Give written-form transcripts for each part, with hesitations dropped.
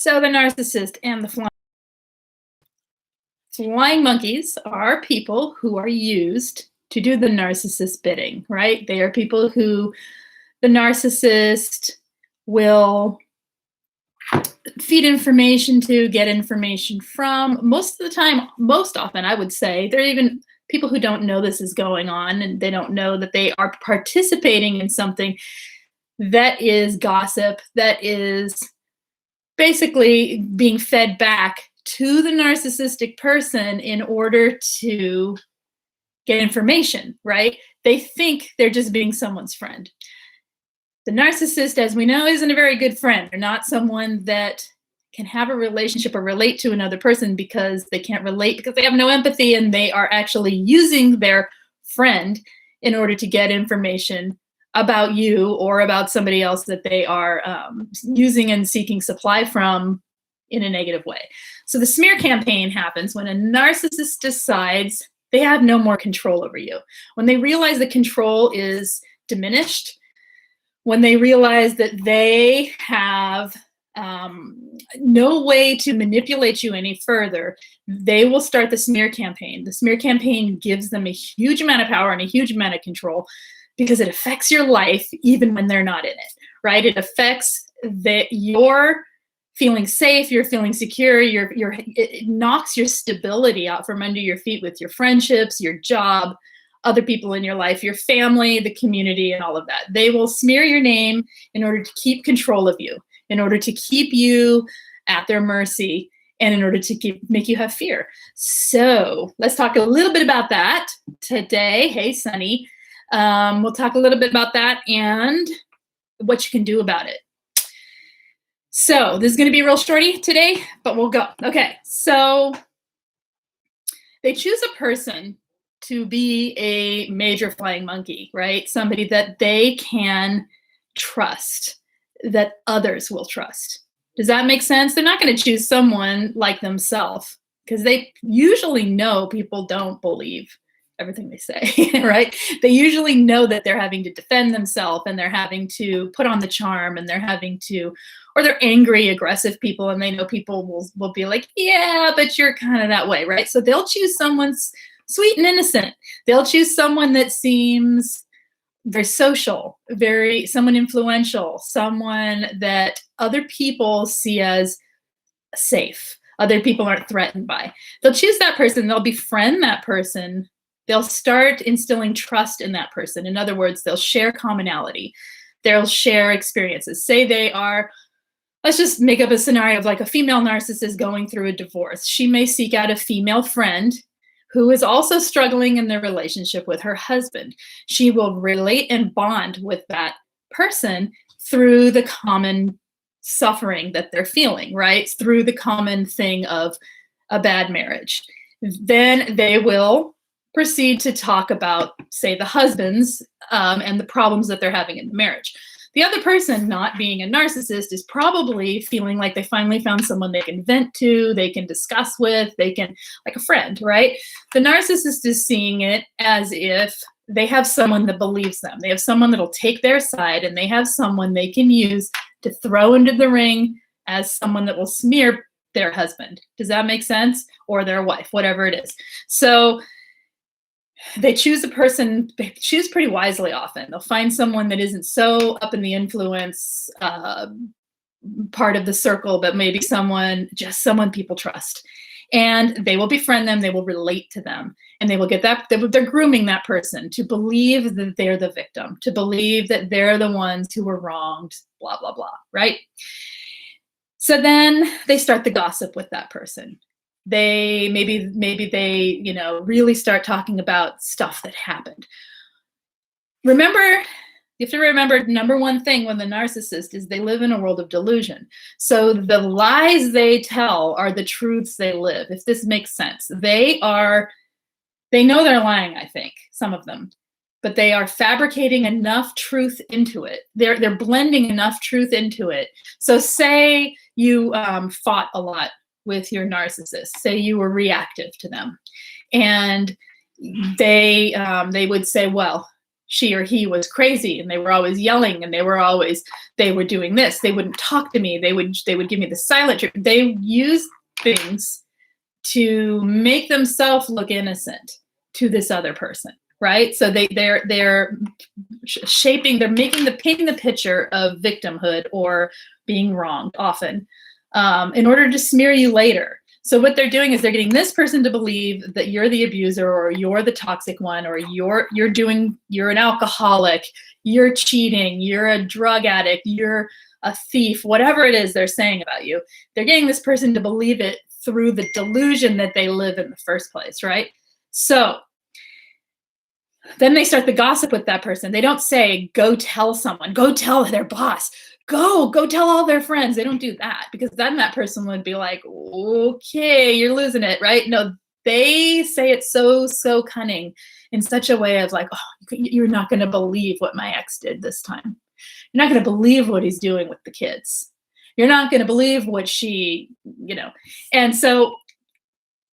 So the narcissist and the flying monkeys are people who are used to do the narcissist bidding, right? They are people who the narcissist will feed information to, get information from. Most of the time, most often, I would say, they're even people who don't know this is going on and they don't know that they are participating in something that is gossip, that is basically being fed back to the narcissistic person in order to get information, right? They think they're just being someone's friend. The narcissist, as we know, isn't a very good friend. They're not someone that can have a relationship or relate to another person because they can't relate, because they have no empathy, and they are actually using their friend in order to get information about you or about somebody else that they are using and seeking supply from in a negative way. So the smear campaign happens when a narcissist decides they have no more control over you. When they realize that control is diminished, when they realize that they have no way to manipulate you any further, they will start the smear campaign. The smear campaign gives them a huge amount of power and a huge amount of control because it affects your life even when they're not in it, right? It affects your feeling safe, you're feeling secure, it knocks your stability out from under your feet with your friendships, your job, other people in your life, your family, the community, and all of that. They will smear your name in order to keep control of you, in order to keep you at their mercy, and in order to make you have fear. So let's talk a little bit about that today. Hey, Sunny. We'll talk a little bit about that and what you can do about it. So this is going to be real shorty today, but we'll go. Okay, so they choose a person to be a major flying monkey, right? Somebody that they can trust, that others will trust. Does that make sense? They're not going to choose someone like themselves because they usually know people don't believe everything they say, right? They usually know that they're having to defend themselves and they're having to put on the charm and they're having to, or they're angry, aggressive people, and they know people will be like, yeah, but you're kind of that way, right? So they'll choose someone sweet and innocent. They'll choose someone that seems very social, someone influential, someone that other people see as safe, other people aren't threatened by. They'll choose that person, they'll befriend that person, they'll start instilling trust in that person. In other words, they'll share commonality, they'll share experiences. Say they are, let's just make up a scenario of like a female narcissist going through a divorce. She may seek out a female friend who is also struggling in their relationship with her husband. She will relate and bond with that person through the common suffering that they're feeling, right? Through the common thing of a bad marriage. Then they will proceed to talk about, say, the husbands and the problems that they're having in the marriage. The other person, not being a narcissist, is probably feeling like they finally found someone they can vent to, they can discuss with, they can, like a friend, right? The narcissist is seeing it as if they have someone that believes them. They have someone that'll take their side, and they have someone they can use to throw into the ring as someone that will smear their husband. Does that make sense? Or their wife, whatever it is. So they choose a person, they choose pretty wisely often. They'll find someone that isn't so up in the influence part of the circle, but maybe just someone people trust. And they will befriend them, they will relate to them, and they will get that, they're grooming that person to believe that they're the victim, to believe that they're the ones who were wronged, blah, blah, blah, right? So then they start the gossip with that person. They maybe they really start talking about stuff that happened. Remember, you have to remember, number one thing when the narcissist is they live in a world of delusion. So the lies they tell are the truths they live, if this makes sense. They know they're lying, I think, some of them, but they are fabricating enough truth into it. They're blending enough truth into it. So say you fought a lot with your narcissist, say you were reactive to them, and they would say, well, she or he was crazy and they were always yelling and they were doing this. They wouldn't talk to me. They would give me the silent treatment. They used things to make themselves look innocent to this other person, right? So they're painting the picture of victimhood or being wronged often, in order to smear you later. So what they're doing is they're getting this person to believe that you're the abuser, or you're the toxic one, or you're an alcoholic, you're cheating, you're a drug addict, you're a thief, whatever it is they're saying about you. They're getting this person to believe it through the delusion that they live in the first place, right? So then they start the gossip with that person. They don't say, go tell someone, go tell their boss, go tell all their friends. They don't do that, because then that person would be like, okay, you're losing it, right? No, they say it so cunning, in such a way of like, oh, you're not going to believe what my ex did this time. You're not going to believe what he's doing with the kids. You're not going to believe what she, and so,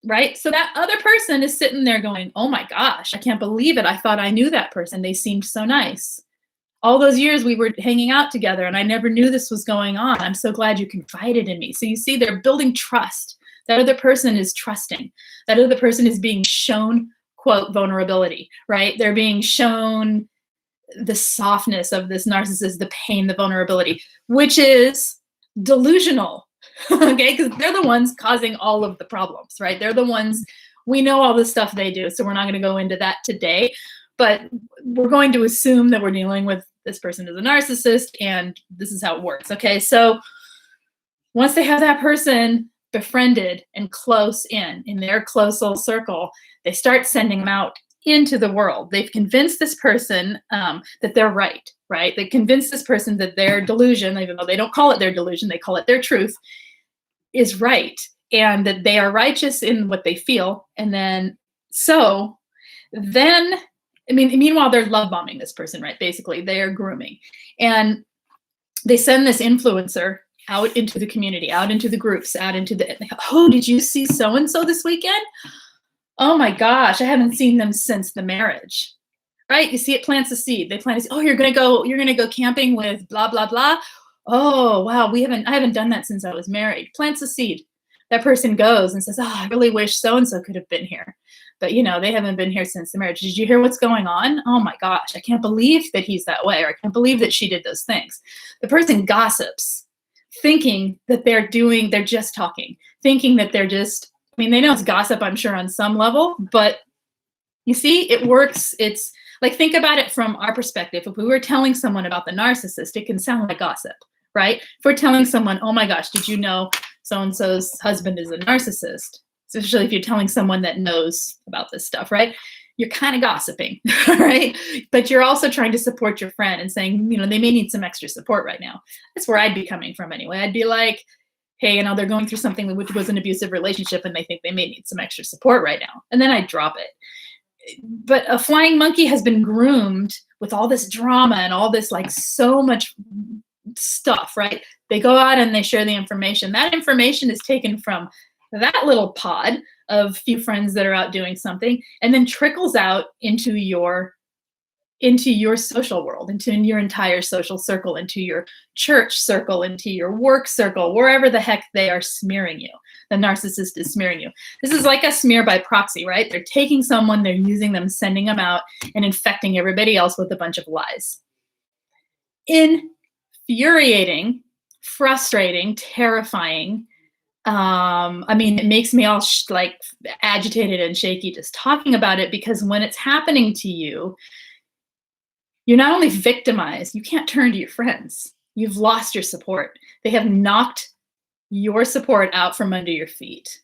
right? So that other person is sitting there going, oh my gosh, I can't believe it. I thought I knew that person. They seemed so nice. All those years we were hanging out together and I never knew this was going on. I'm so glad you confided in me. So you see, they're building trust. That other person is trusting. That other person is being shown, quote, vulnerability, right? They're being shown the softness of this narcissist, the pain, the vulnerability, which is delusional, okay? Because they're the ones causing all of the problems, right? They're the ones, we know all the stuff they do, so we're not going to go into that today, but we're going to assume that we're dealing with this person as a narcissist, and this is how it works, okay? So once they have that person befriended and close in their close little circle, they start sending them out into the world. They've convinced this person that they're right? They convinced this person that their delusion, even though they don't call it their delusion, they call it their truth, is right, and that they are righteous in what they feel. And then, meanwhile, they're love bombing this person, right? Basically, they are grooming. And they send this influencer out into the community, out into the groups, oh, did you see so-and-so this weekend? Oh my gosh, I haven't seen them since the marriage, right? You see, it plants a seed. They plant a seed. Oh, you're gonna go camping with blah, blah, blah. Oh, wow, I haven't done that since I was married. Plants a seed. That person goes and says, oh, I really wish so-and-so could have been here. But they haven't been here since the marriage. Did you hear what's going on? Oh my gosh, I can't believe that he's that way, or I can't believe that she did those things. The person gossips, thinking that they're just talking, thinking that they're just, they know it's gossip, I'm sure, on some level, but you see, it works. It's like, think about it from our perspective. If we were telling someone about the narcissist, it can sound like gossip, right? If we're telling someone, oh my gosh, did you know so-and-so's husband is a narcissist? Especially if you're telling someone that knows about this stuff, right? You're kind of gossiping, right? But you're also trying to support your friend and saying, they may need some extra support right now. That's where I'd be coming from anyway. I'd be like, hey, they're going through something which was an abusive relationship and they think they may need some extra support right now. And then I drop it. But a flying monkey has been groomed with all this drama and all this, like, so much stuff, right? They go out and they share the information. That information is taken from that little pod of few friends that are out doing something, and then trickles out into your social world, into your entire social circle, into your church circle, into your work circle, wherever the heck they are smearing you. The narcissist is smearing you. This is like a smear by proxy, right? They're taking someone, they're using them, sending them out, and infecting everybody else with a bunch of lies. Infuriating, frustrating, terrifying. It makes me all agitated and shaky just talking about it, because when it's happening to you, you're not only victimized, you can't turn to your friends. You've lost your support. They have knocked your support out from under your feet.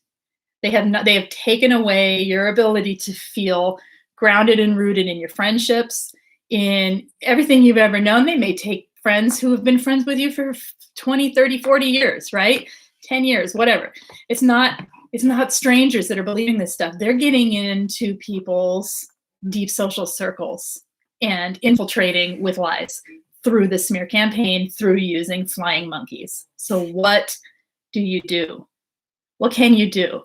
They have taken away your ability to feel grounded and rooted in your friendships, in everything you've ever known. They may take friends who have been friends with you for 20, 30, 40 years, right? 10 years, whatever. It's not strangers that are believing this stuff. They're getting into people's deep social circles and infiltrating with lies through the smear campaign, through using flying monkeys. So what do you do? What can you do?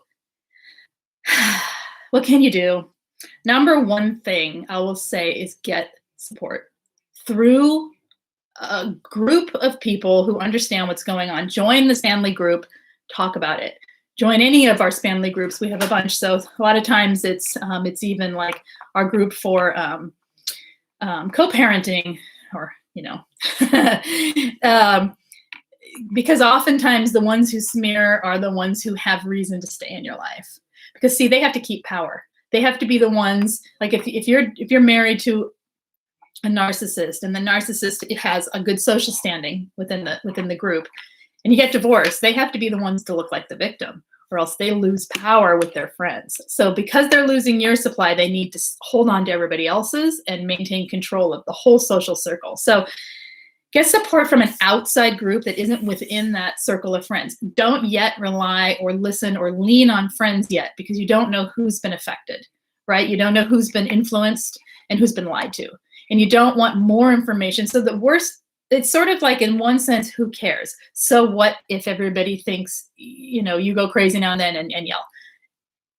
What can you do? Number one thing I will say is get support through a group of people who understand what's going on. Join the Spanley group, talk about it. Join any of our Spanley groups. We have a bunch. So a lot of times it's even our group for co-parenting, or because oftentimes the ones who smear are the ones who have reason to stay in your life. Because see, they have to keep power. They have to be the ones, like if you're married to a narcissist, and the narcissist has a good social standing within the group, and you get divorced, they have to be the ones to look like the victim, or else they lose power with their friends. So because they're losing your supply, they need to hold on to everybody else's and maintain control of the whole social circle. So get support from an outside group that isn't within that circle of friends. Don't yet rely or listen or lean on friends yet, because you don't know who's been affected, right? You don't know who's been influenced and who's been lied to. And you don't want more information. So the worst, it's sort of like, in one sense, who cares? So what if everybody thinks, you go crazy now and then and yell?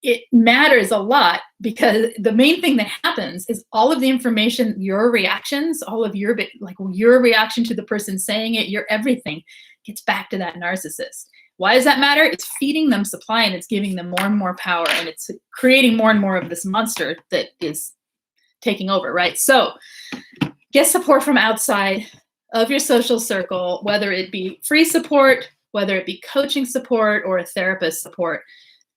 It matters a lot, because the main thing that happens is all of the information, your reactions, all of your reaction to the person saying it, your everything gets back to that narcissist. Why does that matter? It's feeding them supply, and it's giving them more and more power, and it's creating more and more of this monster that is taking over, right? So get support from outside of your social circle, whether it be free support, whether it be coaching support or a therapist support.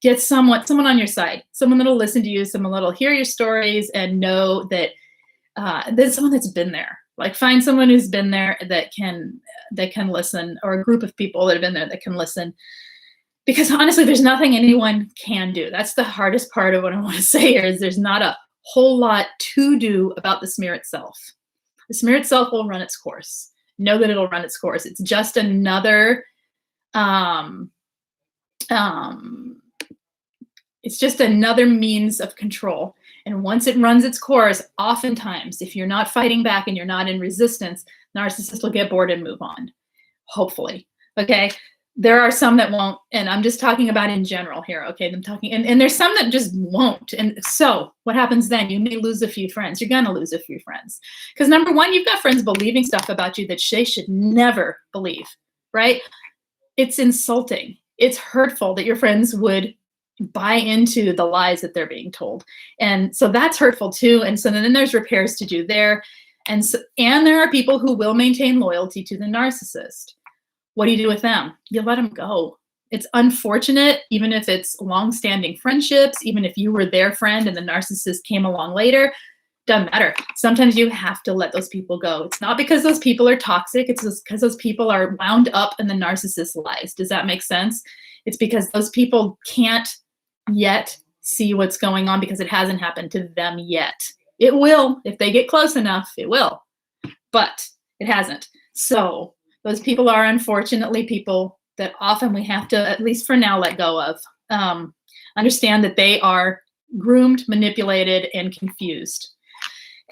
Get someone on your side, someone that'll listen to you, someone that'll hear your stories and know that there's someone that's been there. Like, find someone who's been there that can listen, or a group of people that have been there that can listen. Because honestly, there's nothing anyone can do. That's the hardest part of what I want to say here, is there's not a whole lot to do about the smear itself. The smear itself will run its course. Know that it'll run its course. It's just another it's just another means of control. And once it runs its course, oftentimes, if you're not fighting back and you're not in resistance, narcissists will get bored and move on, hopefully. Okay. There are some that won't, and I'm just talking about in general here. Okay. I'm talking, and there's some that just won't. And so what happens then? You may lose a few friends. You're going to lose a few friends. Because number one, you've got friends believing stuff about you that they should never believe, right? It's insulting. It's hurtful that your friends would buy into the lies that they're being told. And so that's hurtful too. And so then there's repairs to do there. And there are people who will maintain loyalty to the narcissist. What do you do with them? You let them go. It's unfortunate, even if it's long-standing friendships, even if you were their friend and the narcissist came along later, doesn't matter. Sometimes you have to let those people go. It's not because those people are toxic. It's just because those people are wound up in the narcissist's lies. Does that make sense? It's because those people can't yet see what's going on, because it hasn't happened to them yet. It will. If they get close enough, it will. But it hasn't. So those people are unfortunately people that often we have to, at least for now, let go of. Understand that they are groomed, manipulated, and confused.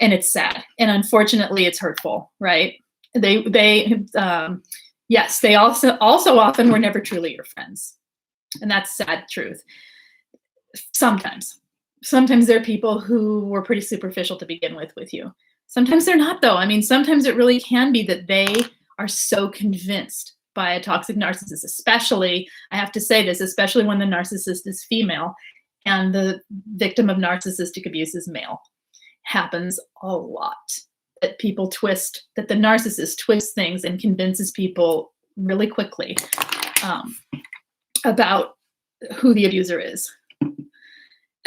And it's sad. And unfortunately, it's hurtful, right? Yes, they also often were never truly your friends. And that's sad truth. Sometimes there are people who were pretty superficial to begin with you. Sometimes they're not, though. I mean, sometimes it really can be that they are so convinced by a toxic narcissist, especially, I have to say this, especially when the narcissist is female and the victim of narcissistic abuse is male. Happens a lot that people twist, that the narcissist twists things and convinces people really quickly about who the abuser is.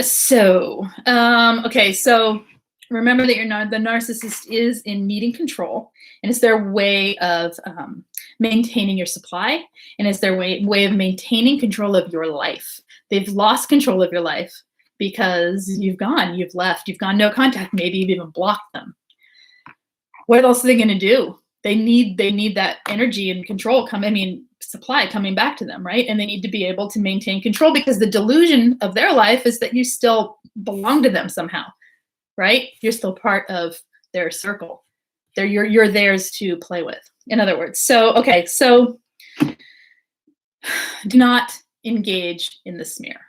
So, okay, so remember that the narcissist is in needing control, and it's their way of maintaining your supply, and it's their way of maintaining control of your life. They've lost control of your life because you've left, you've gone no contact, maybe you've even blocked them. What else are they going to do? They need that energy and control supply coming back to them, right? And they need to be able to maintain control, because the delusion of their life is that you still belong to them somehow, right? You're still part of their circle. You're theirs to play with, in other words. So, okay, so do not engage in the smear.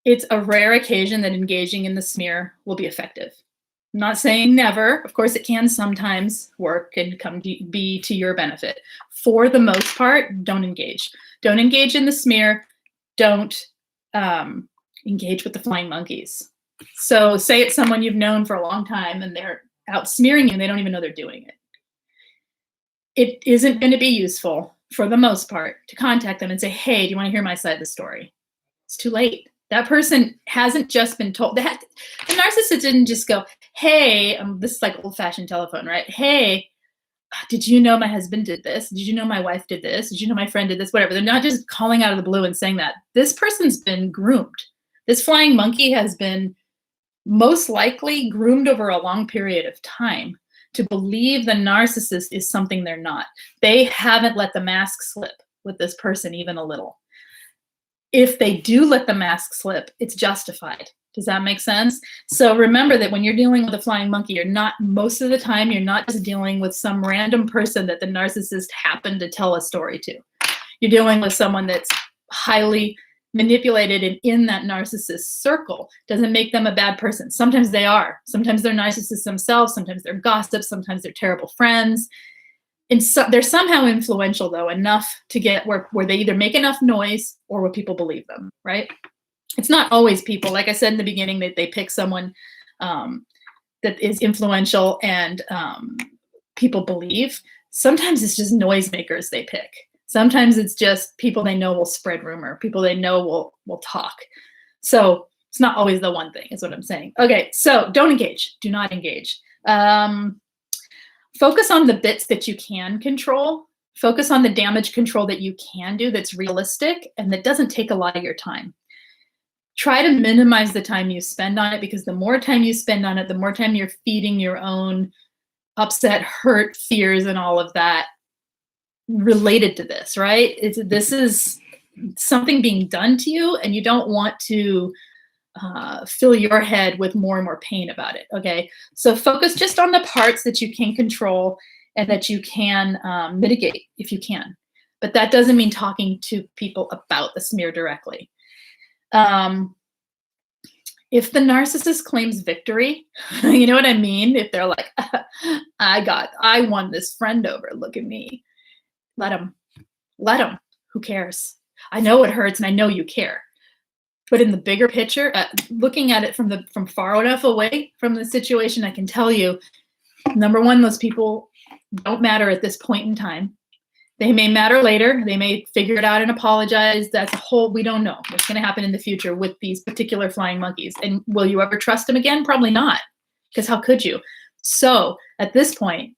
It's a rare occasion that engaging in the smear will be effective. I'm not saying never. Of course, it can sometimes work and be to your benefit. For the most part, don't engage. Don't engage in the smear. Don't engage with the flying monkeys. So say it's someone you've known for a long time and they're out smearing you and they don't even know they're doing it. It isn't going to be useful for the most part to contact them and say, hey, do you want to hear my side of the story? It's too late. That person hasn't just been told that. The narcissist didn't just go, hey, this is like old-fashioned telephone, right? Hey, did you know my husband did this? Did you know my wife did this? Did you know my friend did this? Whatever. They're not just calling out of the blue and saying that. This person's been groomed. This flying monkey has been most likely groomed over a long period of time to believe the narcissist is something they're not. They haven't let the mask slip with this person even a little. If they do let the mask slip, it's justified. Does that make sense? So remember that when you're dealing with a flying monkey, you're not, most of the time, you're not just dealing with some random person that the narcissist happened to tell a story to. You're dealing with someone that's highly manipulated and in that narcissist circle. Doesn't make them a bad person. Sometimes they are. Sometimes they're narcissists themselves. Sometimes they're gossips. Sometimes they're terrible friends. And so they're somehow influential, though, enough to get where they either make enough noise or where people believe them, right? It's not always people. Like I said in the beginning, that they pick someone that is influential and people believe. Sometimes it's just noisemakers they pick. Sometimes it's just people they know will spread rumor, people they know will talk. So it's not always the one thing, is what I'm saying. Okay, so don't engage. Do not engage. Focus on the bits that you can control. Focus on the damage control that you can do that's realistic and that doesn't take a lot of your time. Try to minimize the time you spend on it, because the more time you spend on it, the more time you're feeding your own upset, hurt, fears, and all of that related to this, right? This is something being done to you, and you don't want to fill your head with more and more pain about it, okay? So focus just on the parts that you can control and that you can mitigate if you can. But that doesn't mean talking to people about the smear directly. If the narcissist claims victory, you know what I mean? If they're like, I won this friend over, look at me. Let them, who cares? I know it hurts and I know you care. But in the bigger picture, looking at it from far enough away from the situation, I can tell you, number one, those people don't matter at this point in time. They may matter later. They may figure it out and apologize. That's a whole, we don't know what's going to happen in the future with these particular flying monkeys. And will you ever trust them again? Probably not, because how could you? So at this point,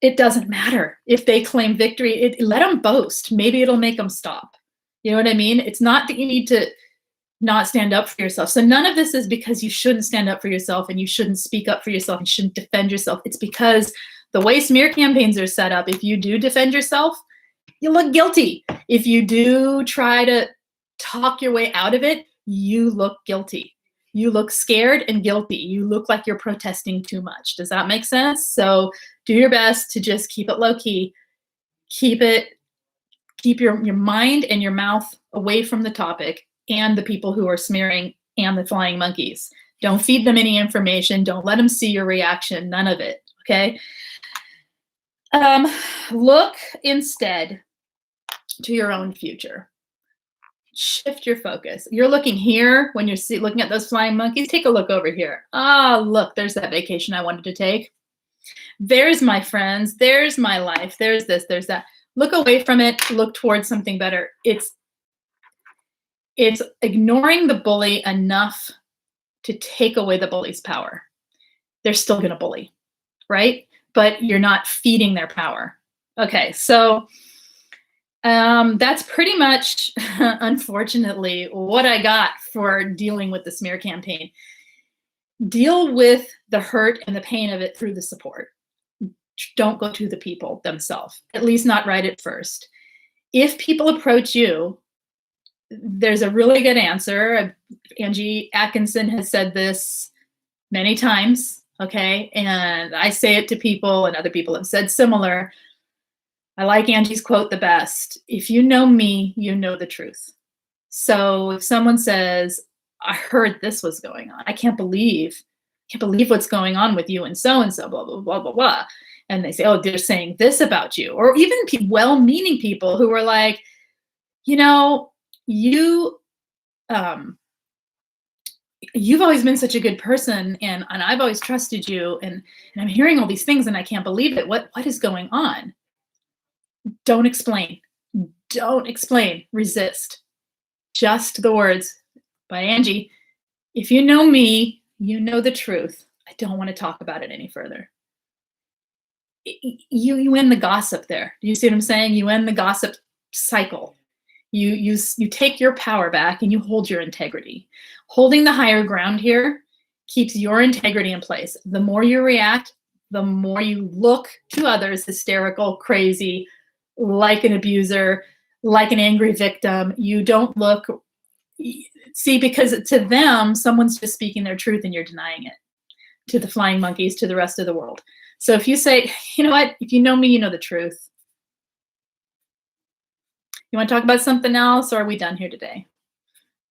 it doesn't matter if they claim victory. Let them boast. Maybe it'll make them stop. You know what I mean? It's not that you need to not stand up for yourself. So none of this is because you shouldn't stand up for yourself and you shouldn't speak up for yourself and shouldn't defend yourself. It's because the way smear campaigns are set up, if you do defend yourself, you look guilty. If you do try to talk your way out of it, you look guilty. You look scared and guilty. You look like you're protesting too much. Does that make sense? So do your best to just keep it low key. Keep your mind and your mouth away from the topic and the people who are smearing and the flying monkeys. Don't feed them any information. Don't let them see your reaction. None of it, okay? Look instead to your own future. Shift your focus. You're looking here when you're looking at those flying monkeys. Take a look over here. Ah, look, there's that vacation I wanted to take. There's my friends. There's my life. There's this, there's that. Look away from it. Look towards something better. It's ignoring the bully enough to take away the bully's power. They're still going to bully, right? But you're not feeding their power. Okay, so that's pretty much, unfortunately, what I got for dealing with the smear campaign. Deal with the hurt and the pain of it through the support. Don't go to the people themselves, at least not right at first. If people approach you, there's a really good answer. Angie Atkinson has said this many times, okay? And I say it to people and other people have said similar. I like Angie's quote the best. If you know me, you know the truth. So if someone says, I heard this was going on, I can't believe can't believe what's going on with you and so, blah, blah, blah, blah, blah. And they say, oh, they're saying this about you. Or even well-meaning people who are like, you know, um, you've always been such a good person, and I've always trusted you, and I'm hearing all these things and I can't believe it. What is going on? Don't explain. Don't explain. Resist. Just the words. By Angie, if you know me, you know the truth. I don't want to talk about it any further. You end the gossip there. Do you see what I'm saying? You end the gossip cycle. You take your power back and you hold your integrity. Holding the higher ground here keeps your integrity in place. The more you react, the more you look to others hysterical, crazy, like an abuser, like an angry victim. You don't look, see, because to them, someone's just speaking their truth and you're denying it to the flying monkeys, to the rest of the world. So if you say, you know what, if you know me, you know the truth. You want to talk about something else, or are we done here today?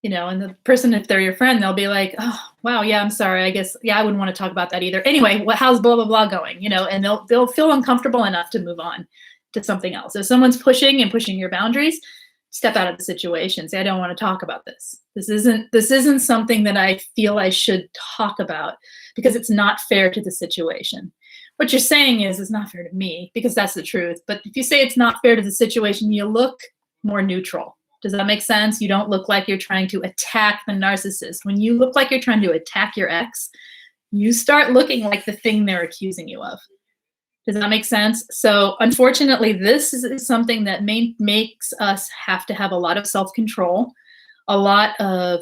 You know, and the person, if they're your friend, they'll be like, oh, wow, yeah, I'm sorry. I guess, yeah, I wouldn't want to talk about that either. Anyway, how's blah, blah, blah going? You know, and they'll feel uncomfortable enough to move on to something else. If someone's pushing your boundaries, step out of the situation. Say, I don't want to talk about this. This isn't something that I feel I should talk about because it's not fair to the situation. What you're saying is it's not fair to me, because that's the truth. But if you say it's not fair to the situation, you look more neutral. Does that make sense? You don't look like you're trying to attack the narcissist. When you look like you're trying to attack your ex, you start looking like the thing they're accusing you of. Does that make sense? So unfortunately, this is something that makes us have to have a lot of self-control, a lot of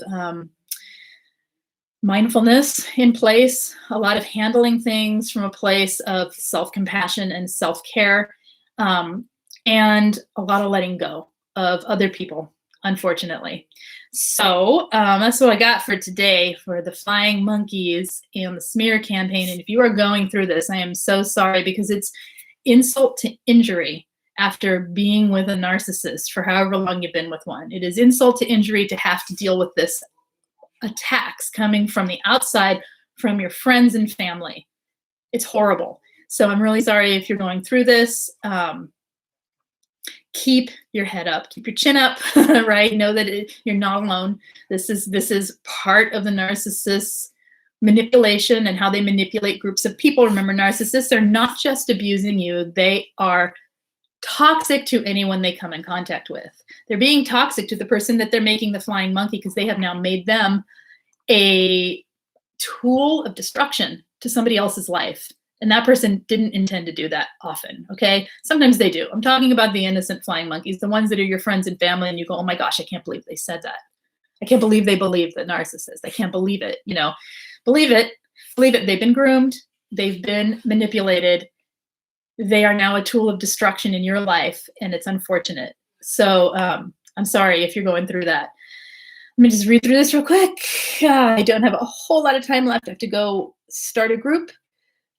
mindfulness in place, a lot of handling things from a place of self-compassion and self-care, and a lot of letting go of other people, unfortunately. So that's what I got for today for the flying monkeys and the smear campaign. And if you are going through this, I am so sorry, because it's insult to injury after being with a narcissist for however long you've been with one. It is insult to injury to have to deal with this attacks coming from the outside, from your friends and family. It's horrible. So I'm really sorry if you're going through this. Keep your head up, keep your chin up, right? Know that you're not alone. This is part of the narcissist's manipulation and how they manipulate groups of people. Remember, narcissists are not just abusing you. They are toxic to anyone they come in contact with. They're being toxic to the person that they're making the flying monkey, because they have now made them a tool of destruction to somebody else's life. And that person didn't intend to do that often, okay? Sometimes they do. I'm talking about the innocent flying monkeys, the ones that are your friends and family, and you go, oh my gosh, I can't believe they said that. I can't believe they believe the narcissist. I can't believe it, you know. Believe it. Believe it. They've been groomed. They've been manipulated. They are now a tool of destruction in your life, and it's unfortunate. So I'm sorry if you're going through that. Let me just read through this real quick. I don't have a whole lot of time left. I have to go start a group.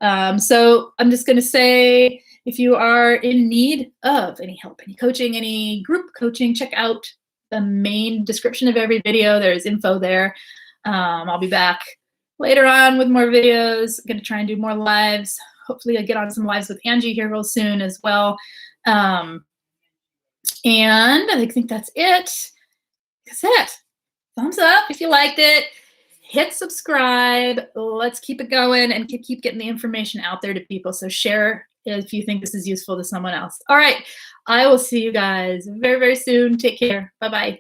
So I'm just going to say, if you are in need of any help, any coaching, any group coaching, check out the main description of every video. There's info there. I'll be back later on with more videos. I'm going to try and do more lives. Hopefully I'll get on some lives with Angie here real soon as well. And I think that's it. That's it. Thumbs up if you liked it. Hit subscribe. Let's keep it going and keep getting the information out there to people. So share if you think this is useful to someone else. All right. I will see you guys very, very soon. Take care. Bye-bye.